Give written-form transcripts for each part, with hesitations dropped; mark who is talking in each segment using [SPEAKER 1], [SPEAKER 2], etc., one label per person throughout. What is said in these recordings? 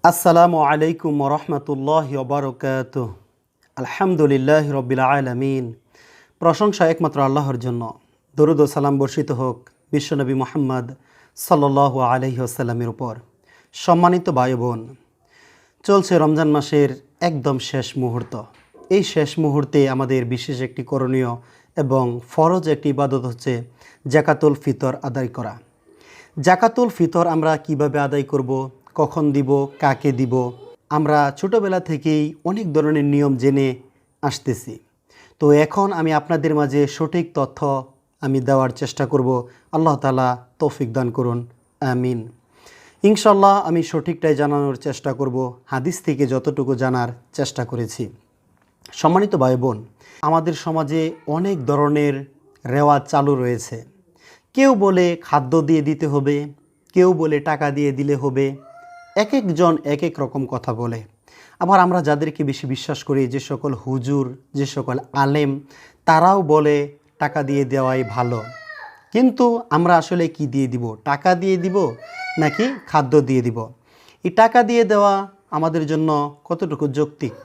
[SPEAKER 1] আসসালামু আলাইকুম ওরহমতুল্লাহি ওবারকাতুহ। আলহামদুলিল্লাহ রব্বিল আলামিন। প্রশংসা একমাত্র আল্লাহর জন্য। দরুদ ও সালাম বর্ষিত হোক বিশ্বনবী মুহাম্মদ সাল্লাল্লাহু আলাইহি ওয়াসাল্লামের উপর। সম্মানিত ভাই বোন, চলছে রমজান মাসের একদম শেষ মুহূর্ত। এই শেষ মুহূর্তে আমাদের বিশেষ একটি করণীয় এবং ফরজ একটি ইবাদত হচ্ছে জাকাতুল ফিতর আদায় করা। জাকাতুল ফিতর আমরা কিভাবে আদায় করব, কখন দিব, কাকে দিব, আমরা ছোটোবেলা থেকেই অনেক ধরনের নিয়ম জেনে আসতেছি। তো এখন আমি আপনাদের মাঝে সঠিক তথ্য আমি দেওয়ার চেষ্টা করব। আল্লাহ তাআলা তৌফিক দান করুন, আমিন। ইনশাল্লাহ আমি সঠিকটাই জানানোর চেষ্টা করব, হাদিস থেকে যতটুকু জানার চেষ্টা করেছি। সম্মানিত ভাই বোন, আমাদের সমাজে অনেক ধরনের রেওয়াজ চালু রয়েছে। কেউ বলে খাদ্য দিয়ে দিতে হবে, কেউ বলে টাকা দিয়ে দিলে হবে। এক একজন এক এক রকম কথা বলে। আবার আমরা যাদেরকে বেশি বিশ্বাস করি, যে সকল হুজুর, যে সকল আলেম, তারাও বলে টাকা দিয়ে দেওয়াই ভালো। কিন্তু আমরা আসলে কি দিয়ে দিব? টাকা দিয়ে দিব নাকি খাদ্য দিয়ে দিব? এই টাকা দিয়ে দেওয়া আমাদের জন্য কতটুকু যৌক্তিক?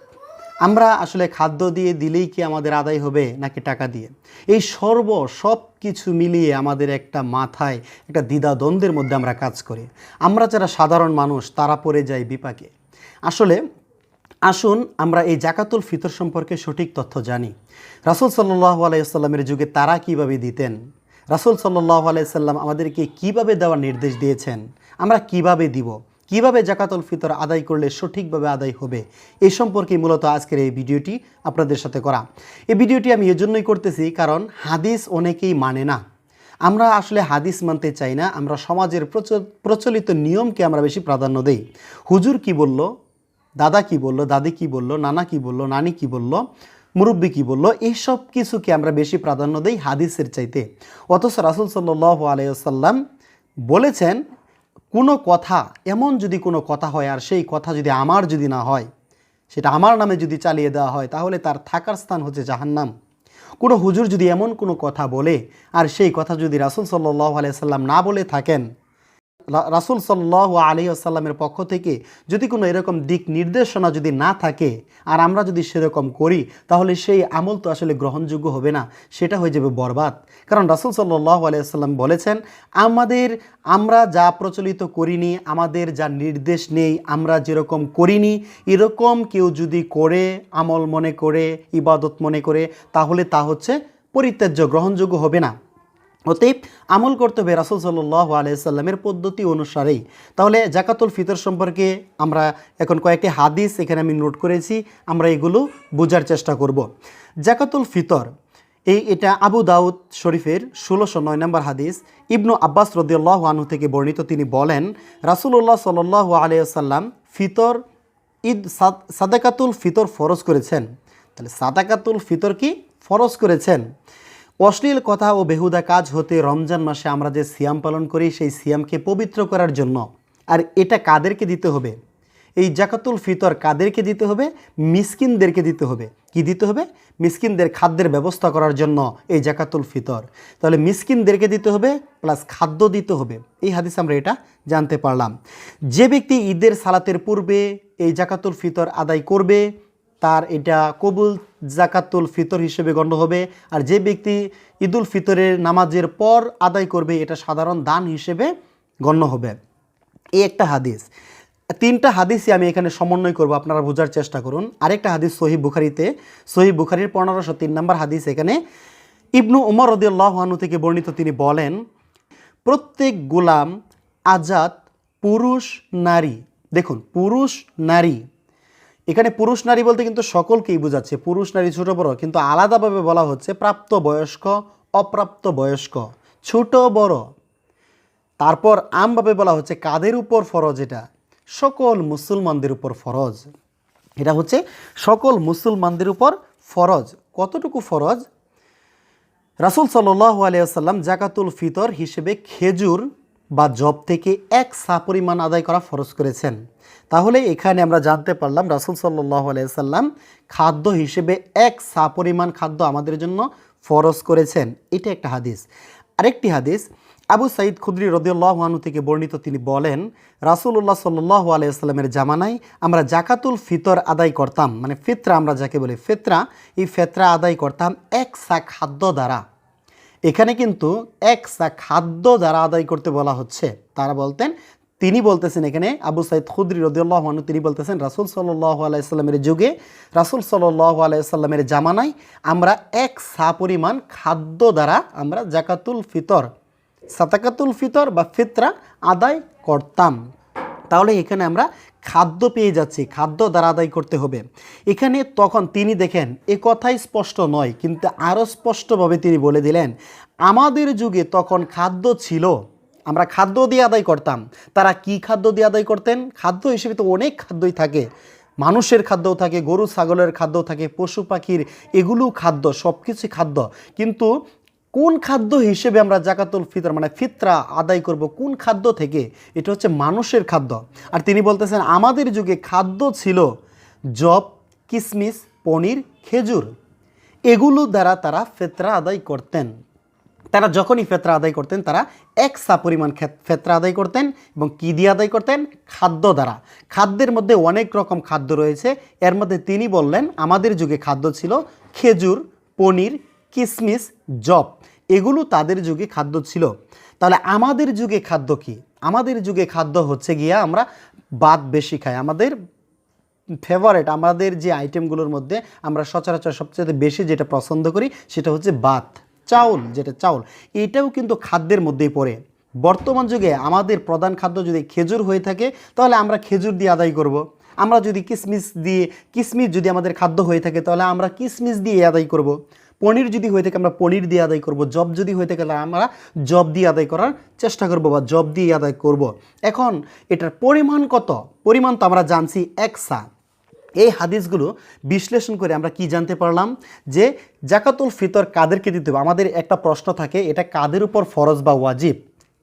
[SPEAKER 1] আমরা আসলে খাদ্য দিয়ে দিলেই কি আমাদের আদায় হবে নাকি টাকা দিয়ে? এই সব কিছু মিলিয়ে আমাদের একটা মাথায় একটা দ্বিধাদ্বন্দ্বের মধ্যে আমরা কাজ করি। আমরা যারা সাধারণ মানুষ তারা পড়ে যাই বিপাকে। আসলে আসুন আমরা এই জাকাতুল ফিতর সম্পর্কে সঠিক তথ্য জানি। রাসূল সাল্লাল্লাহু আলাইহি ওয়াসাল্লামের যুগে তারা কিভাবে দিতেন, রাসূল সাল্লাল্লাহু আলাইহি ওয়াসাল্লাম আমাদেরকে কিভাবে দেওয়ার নির্দেশ দিয়েছেন, আমরা কিভাবে দিব, কিভাবে জাকাতুল ফিতর আদায় করলে সঠিকভাবে আদায় হবে, এই সম্পর্কে মূলত আজকের এই ভিডিওটি আপনাদের সাথে করা। এই ভিডিওটি আমি এজন্যই করতেছি কারণ হাদিস অনেকেই মানে না। আমরা আসলে হাদিস মানতে চাই না, আমরা সমাজের প্রচলিত নিয়মকে আমরা বেশি প্রাধান্য দেই। হুজুর কি বলল, দাদা কি বলল, দাদি কি বলল, নানা কি বলল, নানি কি বলল, মুরব্বী কি বলল, এইসব কিছুকে আমরা বেশি প্রাধান্য দেই হাদিসের চাইতে। অথচ রাসূল সাল্লাল্লাহু আলাইহি ওয়াসাল্লাম বলেছেন, কোনো কথা, এমন যদি কোনো কথা হয় আর সেই কথা যদি আমার যদি না হয়, সেটা আমার নামে যদি চালিয়ে দেওয়া হয়, তাহলে তার থাকার স্থান হচ্ছে জাহান্নাম। কোনো হুজুর যদি এমন কোনো কথা বলে আর সেই কথা যদি রাসূল সাল্লাল্লাহু আলাইহি ওয়াসাল্লাম না বলে থাকেন, রাসূল সাল্লাল্লাহু আলাইহি ওয়াসাল্লামের পক্ষ থেকে যদি কোনো এরকম দিক নির্দেশনা যদি না থাকে আর আমরা যদি সেরকম করি, তাহলে সেই আমল তো আসলে গ্রহণযোগ্য হবে না, সেটা হয়ে যাবে বরবাদ। কারণ রাসূল সাল্লাল্লাহু আলাইহি ওয়াসাল্লাম বলেছেন, আমরা যা প্রচলিত করিনি, আমাদের যা নির্দেশ নেই, আমরা যেরকম করিনি, এরকম কেউ যদি করে, আমল মনে করে, ইবাদত মনে করে, তাহলে তা হচ্ছে পরিত্যাজ্য, গ্রহণযোগ্য হবে না। অতএব আমল করতে হবে রাসূল সাল্লাল্লাহু আলাইহি সাল্লামের পদ্ধতি অনুসারেই। তাহলে জাকাতুল ফিতর সম্পর্কে আমরা এখন কয়েকটি হাদিস এখানে আমি নোট করেছি, আমরা এগুলো বোঝার চেষ্টা করব। জাকাতুল ফিতর এটা আবু দাউদ শরীফের 1609 নম্বর হাদিস। ইবনু আব্বাস রাদিয়াল্লাহু আনহু থেকে বর্ণিত, তিনি বলেন, রাসূলুল্লাহ সাল্লাল্লাহু আলাইহি ওয়াসাল্লাম সাদাকাতুল ফিতর ফরজ করেছেন। তাহলে সাদাকাতুল ফিতর কি ফরজ করেছেন? অশ্লীল কথা ও বেহুদা কাজ হতে রমজান মাসে আমরা যে সিয়াম পালন করি, সেই সিয়ামকে পবিত্র করার জন্য। আর এটা কাদেরকে দিতে হবে? এই জাকাতুল ফিতর কাদেরকে দিতে হবে? মিসকিনদেরকে দিতে হবে। কি দিতে হবে? মিসকিনদের খাদ্যের ব্যবস্থা করার জন্য এই জাকাতুল ফিতর। তাহলে মিসকিনদেরকে দিতে হবে প্লাস খাদ্য দিতে হবে। এই হাদিস আমরা এটা জানতে পারলাম। যে ব্যক্তি ঈদের সালাতের পূর্বে এই জাকাতুল ফিতর আদায় করবে, তার এটা কবুল জাকাতুল ফিতর হিসেবে গণ্য হবে। আর যে ব্যক্তি ঈদুল ফিতরের নামাজের পর আদায় করবে, এটা সাধারণ দান হিসেবে গণ্য হবে। এই একটা হাদিস। তিনটা হাদিসই আমি এখানে সমন্বয় করব, আপনারা বোঝার চেষ্টা করুন। আরেকটা হাদিস সহিহ বুখারীতে, সহিহ বুখারীর 1503 নম্বর হাদিস। এখানে ইবনু উমর রাদিয়াল্লাহু আনহু থেকে বর্ণিত, তিনি বলেন, প্রত্যেক গোলাম আজাদ পুরুষ নারী, দেখুন পুরুষ নারী, এখানে পুরুষ নারী বলতে কিন্তু সকলকেই বোঝাচ্ছে, পুরুষ নারী ছোট বড়, কিন্তু আলাদাভাবে বলা হচ্ছে প্রাপ্ত বয়স্ক, অপ্রাপ্ত বয়স্ক, ছোট বড়। তারপর আমভাবে বলা হচ্ছে কাদের উপর ফরজ? এটা সকল মুসলমানদের উপর ফরজ। এটা হচ্ছে সকল মুসলমানদের উপর ফরজ। কতটুকু ফরজ? রাসূল সাল্লাল্লাহু আলাইহি ওয়াসাল্লাম জাকাতুল ফিতর হিসেবে খেজুর বা জব থেকে 1 সা পরিমাণ আদায় করা ফরজ করেছেন। তাহলে এখানে আমরা জানতে পারলাম রাসূল সাল্লাল্লাহু আলাইহি ওয়াসাল্লাম খাদ্য হিসেবে 1 সা পরিমাণ খাদ্য আমাদের জন্য ফরজ করেছেন। এটা একটা হাদিস। আরেকটি হাদিস, আবু সাঈদ খুদরি রাদিয়াল্লাহু আনহু থেকে বর্ণিত, তিনি বলেন রাসূলুল্লাহ সাল্লাল্লাহু আলাইহি ওয়াসাল্লামের জামানায় আমরা জাকাতুল ফিতর আদায় করতাম, মানে ফিতরা আমরা যাকে বলি ফিতরা, এই ফিতরা আদায় করতাম এক সা খাদ্য দ্বারা। এখানে কিন্তু এক সা খাদ্য দ্বারা আদায় করতে বলা হচ্ছে। তারা বলতেন, তিনি বলতেছেন এখানে আবু সাঈদ খুদরি রাদিয়াল্লাহু আনহু তিনি বলতেছেন রাসূল সাল্লাল্লাহু আলাইহি ওয়াসাল্লামের যুগে, রাসূল সাল্লাল্লাহু আলাইহি ওয়াসাল্লামের জামানায় আমরা এক সা পরিমাণ খাদ্য দ্বারা আমরা জাকাতুল ফিতর, সাদাকাতুল ফিতর বা ফিতরা আদায় করতাম। তাহলে এখানে আমরা খাদ্য পেয়ে যাচ্ছি, খাদ্য দ্বারা আদায় করতে হবে। এখানে তখন তিনি দেখেন এ কথাই স্পষ্ট নয়, কিন্তু আরও স্পষ্টভাবে তিনি বলে দিলেন আমাদের যুগে তখন খাদ্য ছিল, আমরা খাদ্য দিয়ে আদায় করতাম। তারা কি খাদ্য দিয়ে আদায় করতেন? খাদ্য হিসেবে তো অনেক খাদ্যই থাকে, মানুষের খাদ্যও থাকে, গরু ছাগলের খাদ্যও থাকে, পশু পাখির, এগুলো খাদ্য, সব কিছুই খাদ্য। কিন্তু কোন খাদ্য হিসেবে আমরা জাকাতুল ফিতর মানে ফিতরা আদায় করব, কোন খাদ্য থেকে? এটা হচ্ছে মানুষের খাদ্য। আর তিনি বলতেছেন আমাদের যুগে খাদ্য ছিল জব, কিশমিশ, পনির, খেজুর, এগুলো দ্বারা তারা ফিতরা আদায় করতেন। তারা যখনই ফিতরা আদায় করতেন তারা এক সা পরিমাণ ফিতরা আদায় করতেন, এবং কী দিয়ে আদায় করতেন? খাদ্য দ্বারা। খাদ্যের মধ্যে অনেক রকম খাদ্য রয়েছে, এর মধ্যে তিনি বললেন আমাদের যুগে খাদ্য ছিল খেজুর, পনির, কিশমিশ, জব, এগুলো তাদের যুগে খাদ্য ছিল। তাহলে আমাদের যুগে খাদ্য কি? আমাদের যুগে খাদ্য হচ্ছে গিয়া আমরা ভাত বেশি খাই। আমাদের ফেভারেট, আমাদের যে আইটেমগুলোর মধ্যে আমরা সচরাচর সবচেয়ে বেশি যেটা পছন্দ করি সেটা হচ্ছে ভাত, চাউল, যেটা চাউল, এটাও কিন্তু খাদ্যের মধ্যেই পড়ে। বর্তমান যুগে আমাদের প্রধান খাদ্য যদি খেজুর হয়ে থাকে তাহলে আমরা খেজুর দিয়ে আদায় করব। আমরা যদি কিশমিশ যদি আমাদের খাদ্য হয়ে থাকে তাহলে আমরা কিশমিশ দিয়ে আদায় করব। পনির যদি হয়ে থাকে আমরা পনির দিয়ে আদায় করব। জব যদি হয়ে থাকে তাহলে আমরা জব দিয়ে আদায় করার চেষ্টা করব বা জব দিয়ে আদায় করব। এখন এটার পরিমাণ কত? পরিমাণ তো আমরা জানছি এক সা। এই হাদিসগুলো বিশ্লেষণ করে আমরা কি জানতে পারলাম? যে জাকাতুল ফিতর কাদেরকে দিতে হবে? আমাদের একটা প্রশ্ন থাকে, এটা কাদের উপর ফরজ বা ওয়াজিব?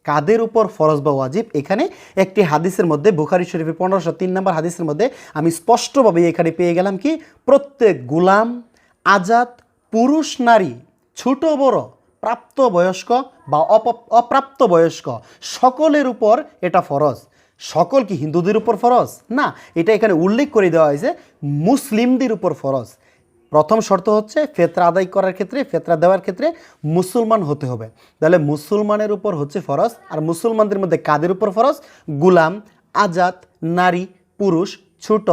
[SPEAKER 1] কাদের উপর ফরজ বা ওয়াজিব? এখানে একটি হাদিসের মধ্যে, বুখারী শরীফে 1503 নম্বর হাদিসের মধ্যে আমি স্পষ্টভাবে এখানে পেয়ে গেলাম কি প্রত্যেক গোলাম, আজাদ, পুরুষ, নারী, ছোট বড়, প্রাপ্তবয়স্ক বা অপ্রাপ্তবয়স্ক সকলের উপর এটা ফরজ। সকল কি হিন্দুদের উপর ফরজ? না, এটা এখানে উল্লেখ করে দেওয়া হয়েছে মুসলিমদের উপর ফরজ। প্রথম শর্ত হচ্ছে ফিতরা আদায় করার ক্ষেত্রে, ফিতরা দেওয়ার ক্ষেত্রে মুসলমান হতে হবে। তাহলে মুসলমানের উপর হচ্ছে ফরজ। আর মুসলমানদের মধ্যে কাদের উপর ফরজ? গোলাম, আজাদ, নারী, পুরুষ, ছোট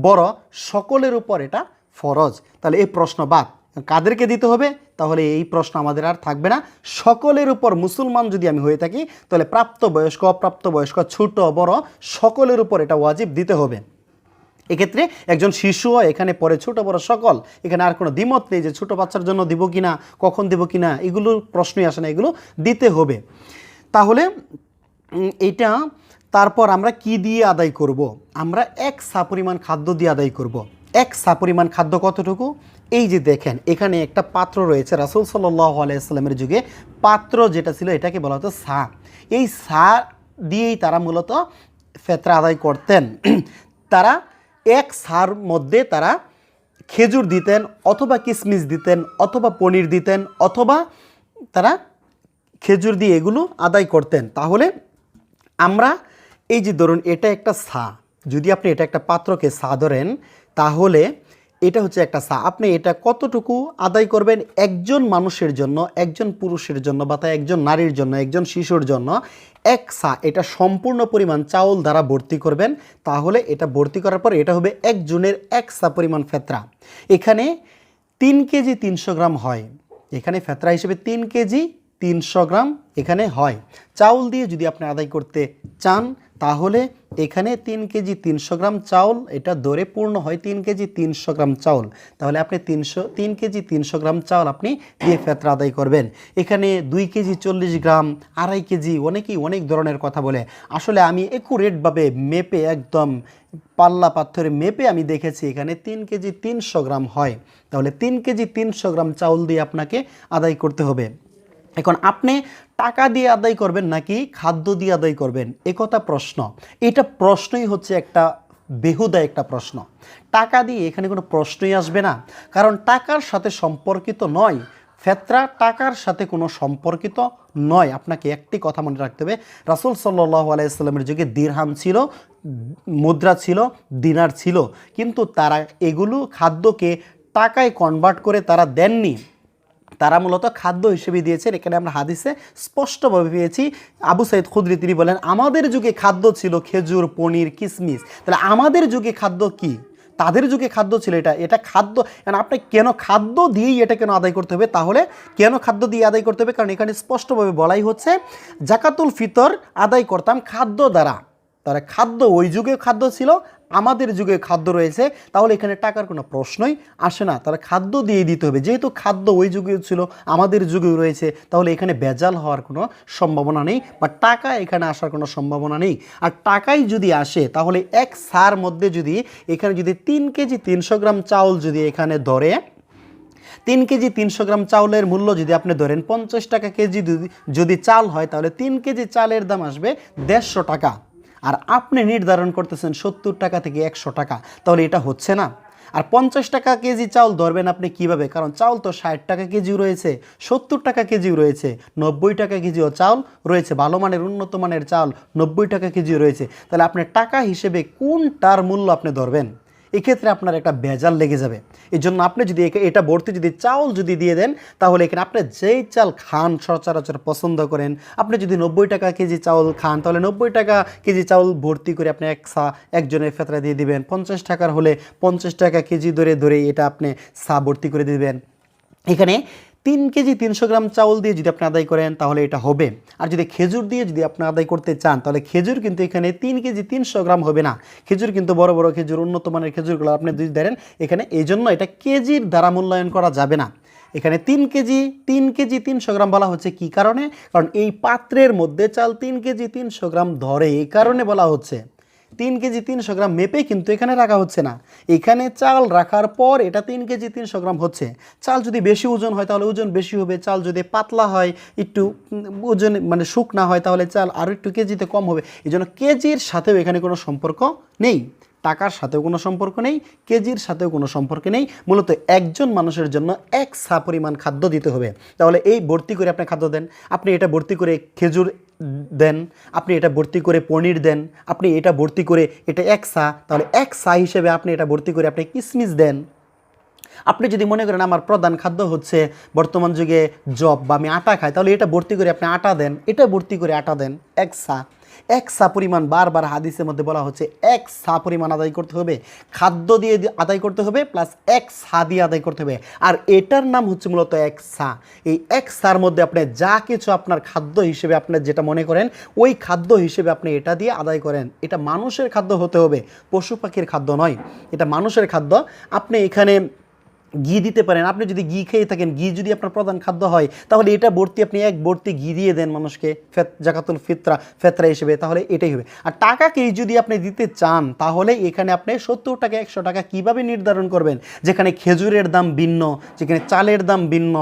[SPEAKER 1] বড় সকলের উপর এটা ফরজ। তাহলে এই প্রশ্ন বাদ, কাদেরকে দিতে হবে? তাহলে এই প্রশ্ন আমাদের আর থাকবে না। সকলের উপর মুসলমান যদি আমি হয়ে থাকি তাহলে প্রাপ্তবয়স্ক, অপ্রাপ্তবয়স্ক, ছোট বড় সকলের উপর এটা ওয়াজিব দিতে হবে। এক্ষেত্রে একজন শিশুও এখানে পড়ে, ছোট বড় সকল, এখানে আর কোনো দ্বিমত নেই যে ছোট বাচ্চার জন্য দিব কিনা, কখন দিব কিনা, এগুলো প্রশ্নই আসে না, এগুলো দিতে হবে। তাহলে এটা তারপর আমরা কি দিয়ে আদায় করব? আমরা এক সা পরিমাণ খাদ্য দিয়ে আদায় করব। এক সা পরিমাণ খাদ্য কতটুকু? এই যে দেখেন এখানে একটা পাত্র রয়েছে, রাসূল সাল্লাল্লাহু আলাইহি ওয়াসাল্লামের যুগে পাত্র যেটা ছিল এটাকে বলা হতো সা। এই সা দিয়েই তারা মূলত ফিতরা আদায় করতেন। তারা এক সার মধ্যে তারা খেজুর দিতেন, অথবা কিশমিশ দিতেন, অথবা পনির দিতেন, অথবা তারা খেজুর দিয়ে এগুলো আদায় করতেন। তাহলে আমরা এই যে ধরুন এটা একটা সা, যদি আপনি এটা একটা পাত্রকে সা ধরেন তাহলে এটা হচ্ছে একটা সা। আপনি এটা কতটুকু আদায় করবেন? একজন মানুষের জন্য, একজন পুরুষের জন্য বা তা একজন নারীর জন্য, একজন শিশুর জন্য এক সা, এটা সম্পূর্ণ পরিমাণ চাউল দ্বারা ভর্তি করবেন। তাহলে এটা ভর্তি করার পর এটা হবে একজনের এক সা পরিমাণ ফিতরা। এখানে 3 কেজি 300 গ্রাম হয়। এখানে ফিতরা হিসেবে 3 কেজি 300 গ্রাম এখানে হয়। চাউল দিয়ে যদি আপনি আদায় করতে চান তাহলে এখানে 3 কেজি 300 গ্রাম চাউল এটা ধরে পূর্ণ হয় 3 কেজি 300 গ্রাম চাউল। তাহলে আপনি 3 কেজি 300 গ্রাম চাউল আপনি দিয়ে ফিতরা আদায় করবেন। এখানে 2 কেজি 40 গ্রাম, 2.5 কেজি, অনেকেই অনেক ধরনের কথা বলে। আসলে আমি একুরেটভাবে মেপে, একদম পাল্লা পাথরে মেপে আমি দেখেছি এখানে 3 কেজি 300 গ্রাম হয়। তাহলে 3 কেজি 300 গ্রাম চাউল দিয়ে আপনাকে আদায় করতে হবে। এখন আপনি টাকা দিয়ে আদায় করবেন নাকি খাদ্য দিয়ে আদায় করবেন, একথা প্রশ্ন। এটা প্রশ্নই হচ্ছে একটা বেহুদা একটা প্রশ্ন। টাকা দিয়ে এখানে কোনো প্রশ্নই আসবে না, কারণ টাকার সাথে সম্পর্কিত নয়। ফেতরা টাকার সাথে কোনো সম্পর্কিত নয়। আপনাকে একটি কথা মনে রাখতে হবে, রাসূল সাল্লাল্লাহু আলাইহি সাল্লামের যুগে দিরহাম ছিল, মুদ্রা ছিল, দিনার ছিল, কিন্তু তারা এগুলো খাদ্যকে টাকায় কনভার্ট করে তারা দেননি, তারা মূলত খাদ্য হিসেবে দিয়েছেন। এখানে আমরা হাদিসে স্পষ্টভাবে পেয়েছি, আবু সাইদ খুদরি তিনি বলেন আমাদের যুগে খাদ্য ছিল খেজুর, পনির, কিশমিশ। তাহলে আমাদের যুগে খাদ্য কি? তাদের যুগে খাদ্য ছিল এটা খাদ্য। কারণ আপনি কেন খাদ্য দিয়েই এটা কেন আদায় করতে হবে? তাহলে কেন খাদ্য দিয়ে আদায় করতে হবে? কারণ এখানে স্পষ্টভাবে বলাই হচ্ছে জাকাতুল ফিতর আদায় করতাম খাদ্য দ্বারা। তাহলে খাদ্য ওই যুগে খাদ্য ছিল, আমাদের যুগে খাদ্য রয়েছে, তাহলে এখানে টাকার কোনো প্রশ্নই আসে না। তাহলে খাদ্য দিয়ে দিতে হবে, যেহেতু খাদ্য ওই যুগেও ছিল, আমাদের যুগেও রয়েছে, তাহলে এখানে ভেজাল হওয়ার কোনো সম্ভাবনা নেই, বা টাকা এখানে আসার কোনো সম্ভাবনা নেই। আর টাকাই যদি আসে তাহলে এক সার মধ্যে যদি এখানে যদি 3 কেজি 300 গ্রাম চাউল যদি এখানে ধরে, 3 কেজি 300 গ্রাম চাউলের মূল্য যদি আপনি ধরেন 50 টাকা কেজি যদি চাল হয়, তাহলে 3 কেজি চালের দাম আসবে 150 টাকা। আর আপনি নির্ধারণ করতেছেন 70 টাকা থেকে 100 টাকা, তাহলে এটা হচ্ছে না। আর 50 টাকা কেজি চাউল ধরবেন আপনি কিভাবে? কারণ চাউল তো 60 টাকা কেজিও রয়েছে, 70 টাকা কেজিও রয়েছে, 90 টাকা কেজিও চাউল রয়েছে, ভালো মানের উন্নত মানের চাল 90 টাকা কেজিও রয়েছে। তাহলে আপনি টাকা হিসেবে কোনটার মূল্য আপনি ধরবেন? এক্ষেত্রে আপনার একটা ভেজাল লেগে যাবে। এই জন্য আপনি যদি এটা ভর্তি যদি চাউল যদি দিয়ে দেন, তাহলে এখানে আপনি যেই চাল খান সচরাচর পছন্দ করেন, আপনি যদি 90 টাকা কেজি চাউল খান, তাহলে 90 টাকা কেজি চাউল ভর্তি করে আপনি একজনের ফেতরা দিয়ে দিবেন। 50 টাকার হলে 50 টাকা কেজি ধরে এটা আপনি ভর্তি করে দিবেন। এখানে 3 কেজি 300 গ্রাম চাউল দিয়ে যদি আপনি আদায় করেন তাহলে এটা হবে। আর যদি খেজুর দিয়ে যদি আপনি আদায় করতে চান, তাহলে খেজুর কিন্তু এখানে 3 কেজি 300 গ্রাম হবে না। খেজুর কিন্তু বড় বড় খেজুর, উন্নত মানের খেজুরগুলো আপনি যদি ধরেন এখানে, এই জন্য এটা কেজির দ্বারা মূল্যায়ন করা যাবে না। এখানে 3 কেজি 300 গ্রাম বলা হচ্ছে কি কারণে? কারণ এই পাত্রের মধ্যে চাল 3 কেজি 300 গ্রাম ধরে, এই কারণে বলা হচ্ছে। 3 কেজি 300 গ্রাম মেপে কিন্তু এখানে রাখা হচ্ছে না, এখানে চাল রাখার পর এটা 3 কেজি 300 গ্রাম হচ্ছে। চাল যদি বেশি ওজন হয় তাহলে ওজন বেশি হবে, চাল যদি পাতলা হয়, একটু ওজন মানে শুকনা হয়, তাহলে চাল আরও একটু কেজিতে কম হবে। এই জন্য কেজির সাথেও এখানে কোনো সম্পর্ক নেই, টাকার সাথেও কোনো সম্পর্ক নেই, কেজির সাথেও কোনো সম্পর্ক নেই। মূলত একজন মানুষের জন্য এক সা পরিমাণ খাদ্য দিতে হবে। তাহলে এই ভর্তি করে আপনি খাদ্য দেন, আপনি এটা ভর্তি করে খেজুর দেন, আপনি এটা ভর্তি করে পনির দেন, আপনি এটা ভর্তি করে এটা 1 সা, তাহলে 1 সা হিসেবে আপনি এটা ভর্তি করে আপনি কিশমিশ দেন। আপনি যদি মনে করেন আমার প্রধান খাদ্য হচ্ছে বর্তমান যুগে জব বা আমি আটা খাই, তাহলে এটা ভর্তি করে আপনি আটা দেন, এটা ভর্তি করে আটা দেন। 1 সা পরিমাণ, বারবার হাদিসের মধ্যে বলা হচ্ছে 1 সা পরিমাণ আদায় করতে হবে, খাদ্য দিয়ে আদায় করতে হবে, প্লাস 1 সা দিয়ে আদায় করতে হবে। আর এটার নাম হচ্ছে মূলত 1 সা। এই 1 সার মধ্যে আপনি যা কিছু আপনার খাদ্য হিসেবে আপনি যেটা মনে করেন ওই খাদ্য হিসেবে আপনি এটা দিয়ে আদায় করেন। এটা মানুষের খাদ্য হতে হবে, পশু পাখির খাদ্য নয়, এটা মানুষের খাদ্য। আপনি এখানে ঘি দিতে পারেন, আপনি যদি ঘি খেয়ে থাকেন, ঘি যদি আপনার প্রধান খাদ্য হয়, তাহলে এটা ভর্তি আপনি এক ভর্তি ঘি দিয়ে দেন মানুষকে জাকাতুল ফেতরা হিসেবে, তাহলে এটাই হবে। আর টাকাকেই যদি আপনি দিতে চান, তাহলে এখানে আপনি 70 টাকা 100 টাকা কীভাবে নির্ধারণ করবেন? যেখানে খেজুরের দাম ভিন্ন, যেখানে চালের দাম ভিন্ন,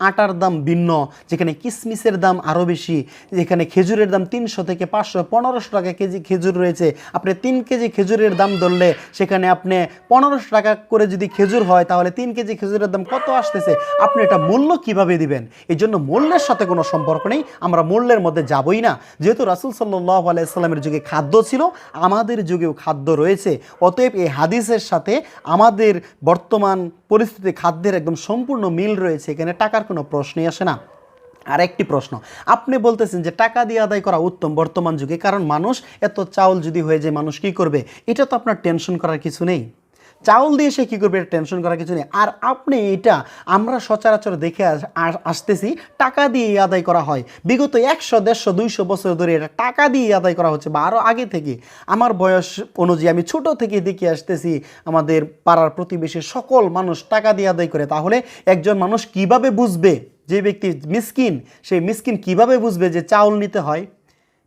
[SPEAKER 1] আটার দাম ভিন্ন, যেখানে কিশমিশের দাম আরও বেশি, যেখানে খেজুরের দাম 300 থেকে 500 1500 টাকা কেজি খেজুর রয়েছে। আপনি 3 কেজি খেজুরের দাম ধরলে সেখানে আপনি 1500 টাকা করে যদি খেজুর হয়, তাহলে 3 কেজি খেজুরের দাম কত আসতেছে? আপনি এটা মূল্য কিভাবে দিবেন? এই জন্য মূল্যের সাথে কোনো সম্পর্ক নেই, আমরা মূল্যের মধ্যে যাবই না। যেহেতু রাসূল সাল্লাল্লাহু আলাইহি সাল্লামের যুগে খাদ্য ছিল, আমাদের যুগেও খাদ্য রয়েছে, অতএব এই হাদিসের সাথে আমাদের বর্তমান পরিস্থিতি খাদ্যের একদম সম্পূর্ণ মিল রয়েছে, এখানে টাকার কোনো প্রশ্নই আসে না। আর একটি প্রশ্ন, আপনি বলতেছেন যে টাকা দিয়ে আদায় করা উত্তম বর্তমান যুগে, কারণ মানুষ এত চাউল যদি হয়ে যায় মানুষ কী করবে? এটা তো আপনার টেনশন করার কিছু নেই, চাউল দিয়ে সে কী করবে এটা টেনশন করার কিছু নেই। আর আপনি এটা আমরা সচরাচর দেখে আসতেছি টাকা দিয়ে আদায় করা হয়, বিগত 100 150 200 বছর ধরে এটা টাকা দিয়ে আদায় করা হচ্ছে, বা আরও আগে থেকে। আমার বয়স অনুযায়ী আমি ছোট থেকে দেখে আসতেছি আমাদের পাড়ার প্রতিবেশী সকল মানুষ টাকা দিয়ে আদায় করে। তাহলে একজন মানুষ কিভাবে বুঝবে, যে ব্যক্তি মিসকিন, সেই মিসকিন কিভাবে বুঝবে যে চাউল নিতে হয়?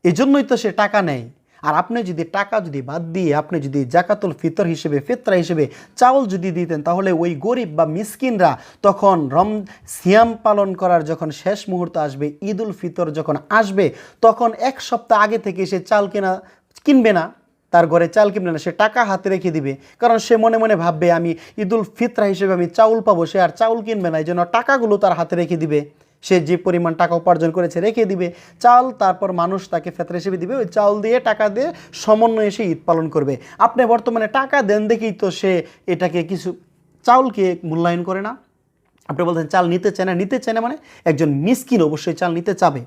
[SPEAKER 1] এজন্যই তো সে টাকা নেয়। আর আপনি যদি টাকা যদি বাদ দিয়ে আপনি যদি জাকাতুল ফিতর হিসেবে, ফিতরা হিসেবে চাউল যদি দিতেন, তাহলে ওই গরিব বা মিসকিনরা তখন সিয়াম পালন করার যখন শেষ মুহূর্ত আসবে, ঈদুল ফিতর যখন আসবে, তখন 1 সপ্তাহ আগে থেকে সে চাল কিনবে না, তার ঘরে চাল কিনবে না, সে টাকা হাতে রেখে দিবে, কারণ সে মনে মনে ভাববে আমি ঈদুল ফিতরা হিসেবে আমি চাউল পাবো, সে আর চাউল কিনবে না, এই জন্য টাকাগুলো তার হাতে রেখে দিবে। সে যে পরিমাণ টাকা উপার্জন করেছে রেখে দিবে চাল, তারপর মানুষ তাকে ফিতরা হিসেবে দিবে, ওই চাউল দিয়ে টাকা দিয়ে সমন্বয়ে সে ঈদ পালন করবে। আপনি বর্তমানে টাকা দেন দেখেই তো সে এটাকে কিছু চাউলকে মূল্যায়ন করে না। আপনি বলতেন চাল নিতে চায় না, নিতে চায় না মানে একজন মিসকিন অবশ্যই চাল নিতে চাবে,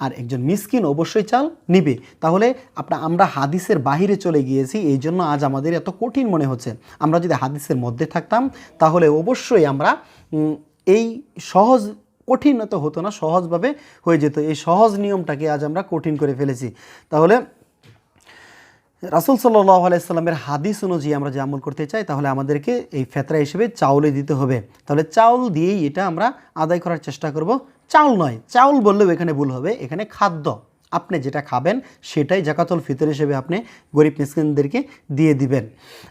[SPEAKER 1] আর একজন মিসকিন অবশ্যই চাল নিবে। তাহলে আমরা হাদিসের বাহিরে চলে গিয়েছি, এই জন্য আজ আমাদের এত কঠিন মনে হচ্ছে। আমরা যদি হাদিসের মধ্যে থাকতাম তাহলে অবশ্যই আমরা এই সহজ, কঠিন তো হতো না, সহজভাবে হয়ে যেত। এই সহজ নিয়মটাকে আজ আমরা কঠিন করে ফেলেছি। তাহলে রাসূল সাল্লাল্লাহু আলাইহি সাল্লামের হাদিস অনুযায়ী আমরা যে আমল করতে চাই, তাহলে আমাদেরকে এই ফিতরা হিসেবে চাউলে দিতে হবে। তাহলে চাউল দিয়েই এটা আমরা আদায় করার চেষ্টা করব। চাউল নয়, চাউল বললেও এখানে ভুল হবে, এখানে খাদ্য, আপনি যেটা খাবেন সেটাই জাকাতুল ফিতর হিসেবে আপনি গরিব মিসকিনদেরকে দিয়ে দিবেন।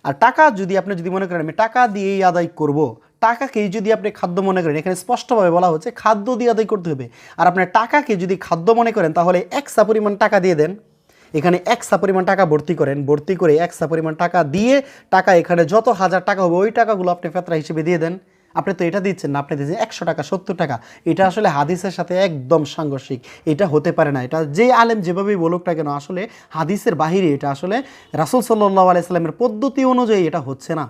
[SPEAKER 1] আর টাকা আপনি যদি মনে করেন আমি টাকা দিয়েই আদায় করব, টাকাকেই যদি আপনি খাদ্য মনে করেন, এখানে স্পষ্টভাবে বলা হচ্ছে খাদ্য দিয়ে আদায় করতে হবে। আর আপনার টাকাকে যদি খাদ্য মনে করেন তাহলে একসা পরিমাণ টাকা দিয়ে দেন, এখানে একসা পরিমাণ টাকা ভর্তি করেন, ভর্তি করে একসা পরিমাণ টাকা দিয়ে টাকা এখানে যত হাজার টাকা হবে ওই টাকাগুলো আপনি ফিতরা হিসেবে দিয়ে দেন। আপনি তো এটা দিচ্ছেন না, আপনি দিচ্ছেন 100 টাকা 70 টাকা। এটা আসলে হাদিসের সাথে একদম সাংঘর্ষিক, এটা হতে পারে না। এটা যে আলেম যেভাবেই বলুক না কেন, আসলে হাদিসের বাহিরে এটা আসলে রাসূল সাল্লাল্লাহু আলাইহি সাল্লামের পদ্ধতি অনুযায়ী এটা হচ্ছে না।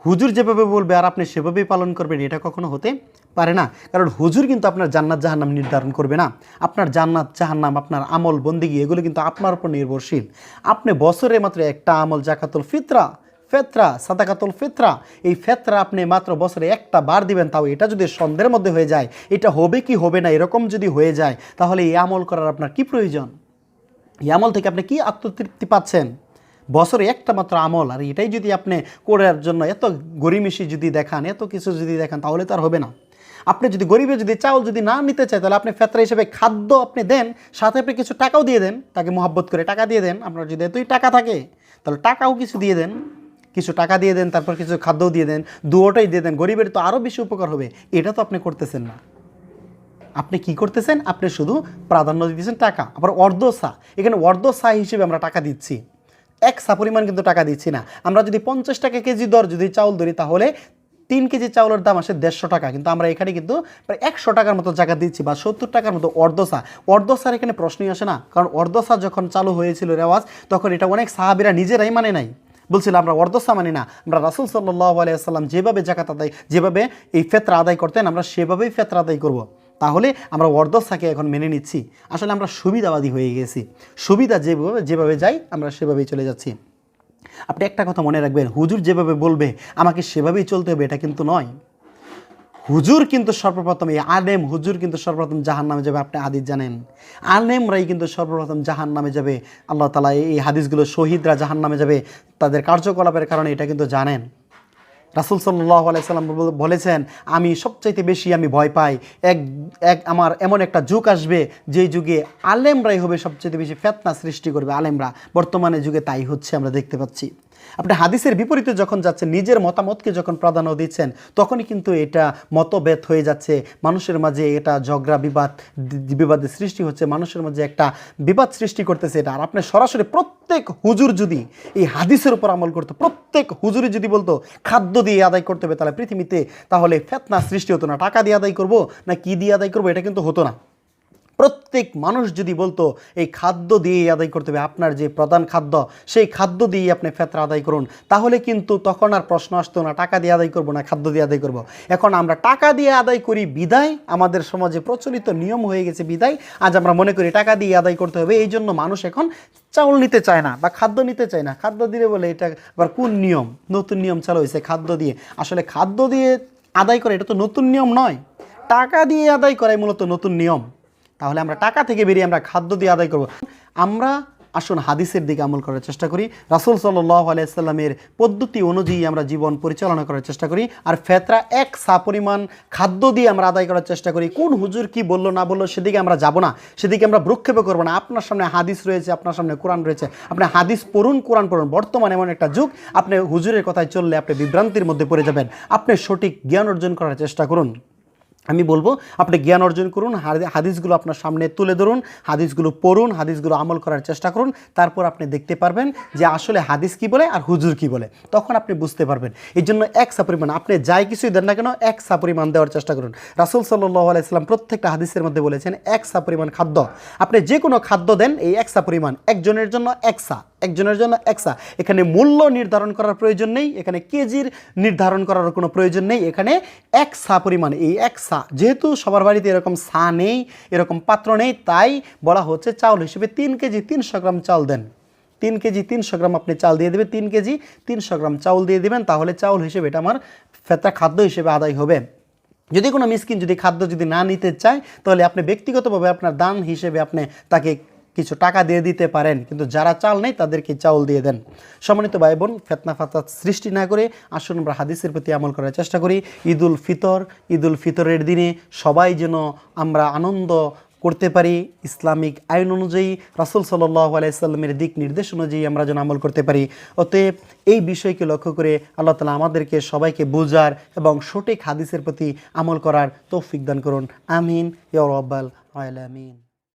[SPEAKER 1] হুজুর যেভাবে বলবে আর আপনি সেভাবেই পালন করবেন, এটা কখনো হতে পারে না। কারণ হুজুর কিন্তু আপনার জান্নাত জাহান্নাম নির্ধারণ করবে না। আপনার জান্নাত জাহান্নাম, আপনার আমল বন্দেগী এগুলো কিন্তু আপনার উপর নির্ভরশীল। আপনি বছরে মাত্র একটা আমল জাকাতুল ফিতরা, সাদাকাতুল ফিতরা, এই ফিতরা আপনি মাত্র বছরে একটা বার দিবেন, তাও এটা যদি সন্দেহের মধ্যে হয়ে যায়, এটা হবে কি হবে না এরকম যদি হয়ে যায়, তাহলে এই আমল করার আপনার কি প্রয়োজন? এই আমল থেকে আপনি কি আত্মতৃপ্তি পাচ্ছেন? বছরে একটা মাত্র আমল, আর এটাই যদি আপনি করার জন্য এত গরিমিশি যদি দেখান, এত কিছু যদি দেখান, তাহলে তো আর হবে না। আপনি যদি গরিবে যদি চাউল যদি না নিতে চায়, তাহলে আপনি ফিতরা হিসেবে খাদ্য আপনি দেন, সাথে আপনি কিছু টাকাও দিয়ে দেন, তাকে মহব্বত করে টাকা দিয়ে দেন। আপনার যদি এতই টাকা থাকে তাহলে টাকাও কিছু দিয়ে দেন, কিছু টাকা দিয়ে দেন, তারপর কিছু খাদ্যও দিয়ে দেন, দুটোটাই দিয়ে দেন, গরিবের তো আরও বেশি উপকার হবে। এটা তো আপনি করতেছেন না। আপনি কি করতেছেন? আপনি শুধু প্রাধান্য দিতেছেন টাকা। আবার অর্ধসা, এখানে অর্ধসা হিসেবে আমরা টাকা দিচ্ছি, একসা পরিমাণ কিন্তু টাকা দিচ্ছি না। আমরা যদি 50 টাকা কেজি দর যদি চাউল ধরি, তাহলে 3 কেজি চাউলের দাম আসে 150 টাকা, কিন্তু আমরা এখানে কিন্তু প্রায় 100 টাকার মতো জাকাত দিচ্ছি, বা 70 টাকার মতো অর্ধসা। অর্ধসার এখানে প্রশ্নই আসে না, কারণ অর্ধসা যখন চালু হয়েছিল রেওয়াজ, তখন এটা অনেক সাহাবীরা নিজেরাই মানে নাই, বলছিল আমরা অর্ধসা মানি না, আমরা রাসূল সাল্লাল্লাহু আলাইহি ওয়াসাল্লাম যেভাবে জাকাত আদায়, যেভাবে এই ফিতরা আদায় করতেন, আমরা সেভাবেই ফিতরা আদায় করব। তাহলে আমরা অর্ধসাকে এখন মেনে নিচ্ছি। আসলে আমরা সুবিধাবাদী হয়ে গেছি, সুবিধা যেভাবে যাই আমরা সেভাবেই চলে যাচ্ছি। আপনি একটা কথা মনে রাখবেন, হুজুর যেভাবে বলবে আমাকে সেভাবেই চলতে হবে, এটা কিন্তু নয়। হুজুর কিন্তু সর্বপ্রথম, এই আলেম হুজুর কিন্তু সর্বপ্রথম জাহান্নামে যাবে। আপনি হাদিস জানেন, আলেমরাই কিন্তু সর্বপ্রথম জাহান্নামে যাবে। আল্লাহ তাআলা এই হাদিসগুলো, শহীদরা জাহান্নামে যাবে তাদের কার্যকলাপের কারণে, এটা কিন্তু জানেন। রাসূল সাল্লাল্লাহু আলাইহি সাল্লাম বলেছেন, আমি সবচাইতে বেশি আমি ভয় পাই আমার এমন একটা যুগ আসবে, যে যুগে আলেমরাই হবে সবচেয়ে বেশি ফিতনা সৃষ্টি করবে। আলেমরা বর্তমানে যুগে তাই হচ্ছে, আমরা দেখতে পাচ্ছি। আপনি হাদিসের বিপরীতে যখন যাচ্ছেন, নিজের মতামতকে যখন প্রাধান্য দিচ্ছেন, তখনই কিন্তু এটা মতভেদ হয়ে যাচ্ছে, মানুষের মাঝে এটা ঝগড়া বিবাদের সৃষ্টি হচ্ছে, মানুষের মাঝে একটা বিবাদ সৃষ্টি করতেছে এটা। আর আপনি সরাসরি প্রত্যেক হুজুর যদি এই হাদিসের উপর আমল করতো, প্রত্যেক হুজুরি যদি বলতো খাদ্য দিয়ে আদায় করতে হবে, তাহলে পৃথিবীতে তাহলে ফিতনা সৃষ্টি হতো না। টাকা দিয়ে আদায় করব না কি দিয়ে আদায় করবো, এটা কিন্তু হতো না। প্রত্যেক মানুষ যদি বলতো এই খাদ্য দিয়ে আদায় করতে হবে, আপনার যে প্রধান খাদ্য সেই খাদ্য দিয়েই আপনি ফিতরা আদায় করুন, তাহলে কিন্তু তখন আর প্রশ্ন আসতো না টাকা দিয়ে আদায় করব না খাদ্য দিয়ে আদায় করব। এখন আমরা টাকা দিয়ে আদায় করি বিদায়, আমাদের সমাজে প্রচলিত নিয়ম হয়ে গেছে বিদায়, আজ আমরা মনে করি টাকা দিয়ে আদায় করতে হবে। এই জন্য মানুষ এখন চাউল নিতে চায় না বা খাদ্য নিতে চায় না। খাদ্য দিলে বলে এটা আবার কোন নিয়ম, নতুন নিয়ম চালু হয়েছে খাদ্য দিয়ে। আসলে খাদ্য দিয়ে আদায় করে এটা তো নতুন নিয়ম নয়, টাকা দিয়ে আদায় করাই মূলত নতুন নিয়ম। তাহলে আমরা টাকা থেকে বেরিয়ে আমরা খাদ্য দিয়ে আদায় করব। আমরা আসুন হাদিসের দিকে আমল করার চেষ্টা করি, রাসূল সাল্লাল্লাহু আলাইহি সাল্লামের পদ্ধতি অনুযায়ী আমরা জীবন পরিচালনা করার চেষ্টা করি, আর ফিতরা এক সা পরিমাণ খাদ্য দিয়ে আমরা আদায় করার চেষ্টা করি। কোন হুজুর কি বললো না বললো সেদিকে আমরা যাব না, সেদিকে আমরা ভ্রুক্ষেপ করবো না। আপনার সামনে হাদিস রয়েছে, আপনার সামনে কোরআন রয়েছে, আপনি হাদিস পড়ুন, কোরআন পড়ুন। বর্তমানে এমন একটা যুগ, আপনি হুজুরের কথায় চললে আপনি বিভ্রান্তির মধ্যে পড়ে যাবেন। আপনি সঠিক জ্ঞান অর্জন করার চেষ্টা করুন। আমি বলবো আপনি জ্ঞান অর্জন করুন, হাদিসগুলো আপনার সামনে তুলে ধরুন, হাদিসগুলো পড়ুন, হাদিসগুলো আমল করার চেষ্টা করুন। তারপর আপনি দেখতে পারবেন যে আসলে হাদিস কি বলে আর হুজুর কি বলে, তখন আপনি বুঝতে পারবেন। এই জন্য একসা পরিমাণ আপনি যাই কিছুই দেন না কেন একসা পরিমাণ দেওয়ার চেষ্টা করুন। রাসূল সাল্লাল্লাহু আলাইহি সাল্লাম প্রত্যেকটা হাদিসের মধ্যে বলেছেন একসা পরিমাণ খাদ্য। আপনি যে কোনো খাদ্য দেন এই একসা পরিমাণ, একজনের জন্য একসা, একজনের জন্য একসা। এখানে মূল্য নির্ধারণ করার প্রয়োজন নেই, এখানে কেজির নির্ধারণ করার কোনো প্রয়োজন নেই, এখানে একসা পরিমাণ। এই একসা যেহেতু সবার বাড়িতে এরকম সা নেই, এরকম পাত্র নেই, তাই বলা হচ্ছে চাউল হিসেবে 3 কেজি 300 গ্রাম চাল দেন। 3 কেজি 300 গ্রাম আপনি চাল দিয়ে দেবেন, 3 কেজি 300 গ্রাম চাউল দিয়ে দেবেন, তাহলে চাউল হিসেবে এটা আমার ফেতরা খাদ্য হিসেবে আদায় হবে। যদি কোনো মিসকিন যদি খাদ্য যদি না নিতে চায়, তাহলে আপনি ব্যক্তিগতভাবে আপনার দান হিসেবে আপনি তাকে কিছু টাকা দিয়ে দিতে পারেন, কিন্তু যারা চাল নেই তাদেরকে চাউল দিয়ে দেন। সম্মানিত ভাই বোন, ফিতনা ফাসাদ সৃষ্টি না করে আসুন আমরা হাদিসের প্রতি আমল করার চেষ্টা করি। ঈদুল ফিতরের দিনে সবাই যেন আমরা আনন্দ করতে পারি, ইসলামিক আইন অনুযায়ী রাসূল সাল্লাল্লাহু আলাইহি সাল্লামের দিক নির্দেশ অনুযায়ী আমরা যেন আমল করতে পারি। অতএব এই বিষয়কে লক্ষ্য করে আল্লাহ তাআলা আমাদেরকে সবাইকে বোঝার এবং সঠিক হাদিসের প্রতি আমল করার তৌফিক দান করুন। আমিন ইয়া রাব্বাল আলামিন।